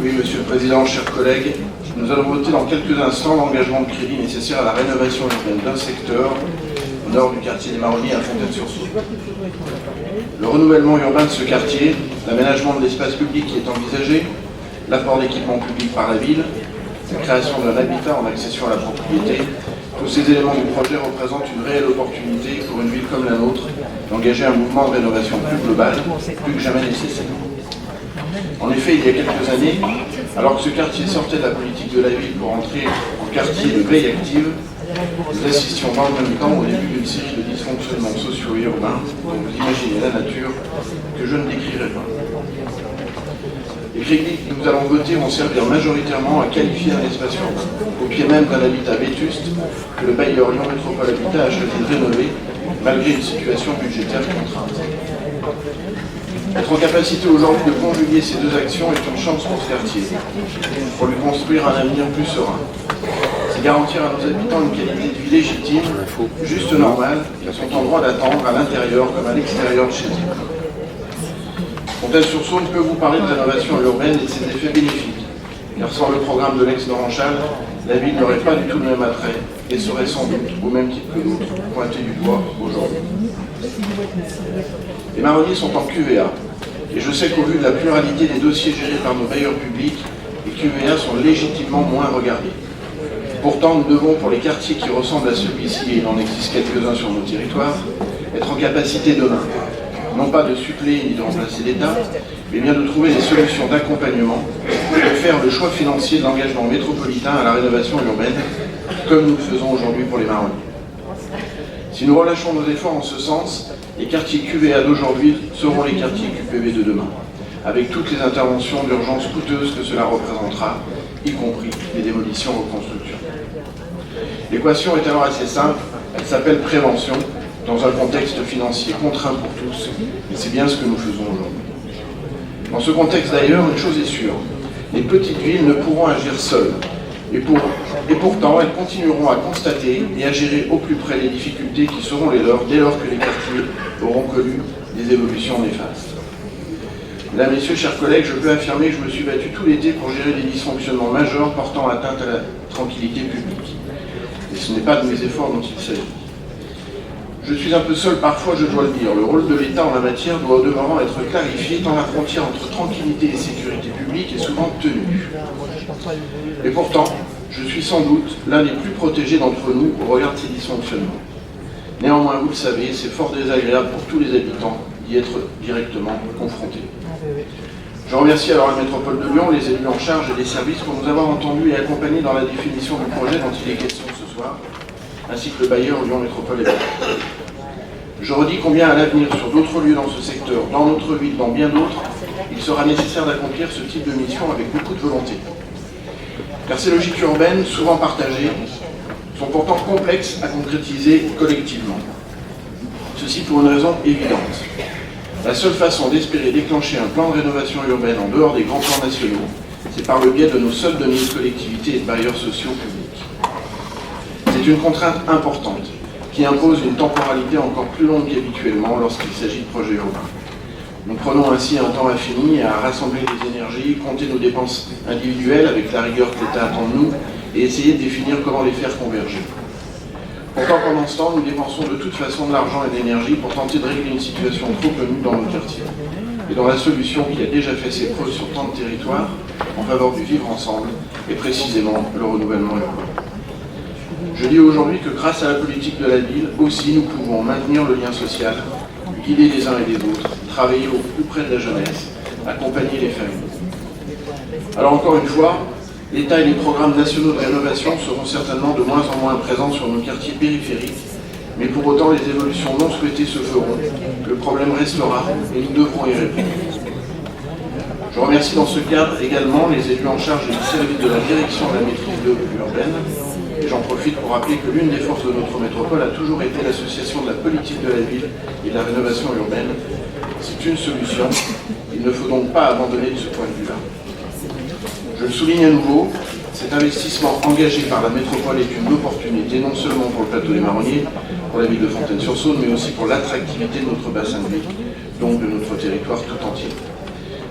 Oui, Monsieur le Président, chers collègues, nous allons voter dans quelques instants l'engagement de crédit nécessaire à la rénovation urbaine d'un secteur au nord du quartier des Marronniers à Fontaine-sur-Saône. Le renouvellement urbain de ce quartier, l'aménagement de l'espace public qui est envisagé, l'apport d'équipements publics par la ville, la création d'un habitat en accession à la propriété, tous ces éléments du projet représentent une réelle opportunité pour une ville comme la nôtre d'engager un mouvement de rénovation plus global, plus que jamais nécessaire. En effet, il y a quelques années, alors que ce quartier sortait de la politique de la ville pour entrer en quartier de veille active, nous assistions dans le même temps au début d'une série de dysfonctionnements sociaux et urbains dont vous imaginez la nature que je ne décrirai pas. Les crédits que nous allons voter vont servir majoritairement à qualifier un espace urbain, au pied même d'un habitat vétuste que le bailleur Lyon Métropole Habitat a choisi de rénover malgré une situation budgétaire contrainte. Être en capacité aujourd'hui de conjuguer ces deux actions est une chance pour ce quartier, pour lui construire un avenir plus serein. C'est garantir à nos habitants une qualité de vie légitime, juste normale, qu'ils sont en droit d'attendre à l'intérieur comme à l'extérieur de chez eux. Fontaine-sur-Saône peut vous parler de rénovation urbaine et de ses effets bénéfiques, car sans le programme de l'ex-Noranchal, la ville n'aurait pas du tout le même attrait et serait sans doute, au même titre que d'autres, pointée du doigt aujourd'hui. Les Marronniers sont en QVA, et je sais qu'au vu de la pluralité des dossiers gérés par nos bailleurs publics, les QVA sont légitimement moins regardés. Pourtant, nous devons, pour les quartiers qui ressemblent à celui-ci, et il en existe quelques-uns sur nos territoires, être en capacité demain, non pas de suppléer ni de remplacer l'État, mais bien de trouver des solutions d'accompagnement et de faire le choix financier de l'engagement métropolitain à la rénovation urbaine, comme nous le faisons aujourd'hui pour les Marronniers. Si nous relâchons nos efforts en ce sens, les quartiers QVA d'aujourd'hui seront les quartiers QPV de demain, avec toutes les interventions d'urgence coûteuses que cela représentera, y compris les démolitions-reconstructions. L'équation est alors assez simple, elle s'appelle prévention, dans un contexte financier contraint pour tous, et c'est bien ce que nous faisons aujourd'hui. Dans ce contexte d'ailleurs, une chose est sûre, les petites villes ne pourront agir seules, et pourtant elles continueront à constater et à gérer au plus près les difficultés qui seront les leurs dès lors que les quartiers auront connu des évolutions néfastes. Mesdames, Messieurs, chers collègues, je peux affirmer que je me suis battu tout l'été pour gérer des dysfonctionnements majeurs portant atteinte à la tranquillité publique. Et ce n'est pas de mes efforts dont il s'agit. Je suis un peu seul parfois, je dois le dire. Le rôle de l'État en la matière doit au demeurant être clarifié, tant la frontière entre tranquillité et sécurité publique est souvent tenue. Et pourtant, je suis sans doute l'un des plus protégés d'entre nous au regard de ces dysfonctionnements. Néanmoins, vous le savez, c'est fort désagréable pour tous les habitants d'y être directement confrontés. Je remercie alors la métropole de Lyon, les élus en charge et les services pour nous avoir entendus et accompagnés dans la définition du projet dont il est question ce soir, ainsi que le bailleur Lyon Métropole Habitat. Je redis combien à l'avenir, sur d'autres lieux dans ce secteur, dans notre ville, dans bien d'autres, il sera nécessaire d'accomplir ce type de mission avec beaucoup de volonté. Car ces logiques urbaines, souvent partagées, sont pourtant complexes à concrétiser collectivement. Ceci pour une raison évidente. La seule façon d'espérer déclencher un plan de rénovation urbaine en dehors des grands plans nationaux, c'est par le biais de nos seules collectivités et de bailleurs sociaux publics. C'est une contrainte importante, qui impose une temporalité encore plus longue qu'habituellement lorsqu'il s'agit de projets urbains. Nous prenons ainsi un temps infini à rassembler les énergies, compter nos dépenses individuelles avec la rigueur que l'État attend de nous et essayer de définir comment les faire converger. Pourtant, pendant ce temps, nous dépensons de toute façon de l'argent et de l'énergie pour tenter de régler une situation trop connue dans nos quartiers et dans la solution qui a déjà fait ses preuves sur tant de territoires en faveur du vivre ensemble et précisément le renouvellement urbain. Je dis aujourd'hui que grâce à la politique de la ville, aussi nous pouvons maintenir le lien social, guider les uns et les autres, travailler au plus près de la jeunesse, accompagner les familles. Alors encore une fois, l'État et les programmes nationaux de rénovation seront certainement de moins en moins présents sur nos quartiers périphériques, mais pour autant les évolutions non souhaitées se feront, le problème restera et nous devrons y répondre. Je remercie dans ce cadre également les élus en charge du service de la direction de la maîtrise de l'eau urbaine, et j'en profite pour rappeler que l'une des forces de notre métropole a toujours été l'association de la politique de la ville et de la rénovation urbaine. C'est une solution, il ne faut donc pas abandonner de ce point de vue-là. Je le souligne à nouveau, cet investissement engagé par la métropole est une opportunité non seulement pour le plateau des Marronniers, pour la ville de Fontaine-sur-Saône, mais aussi pour l'attractivité de notre bassin de vie, donc de notre territoire tout entier.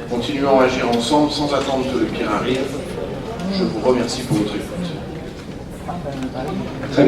Continuons à agir ensemble sans attendre que le pire arrive. Je vous remercie pour votre écoute. Très bien.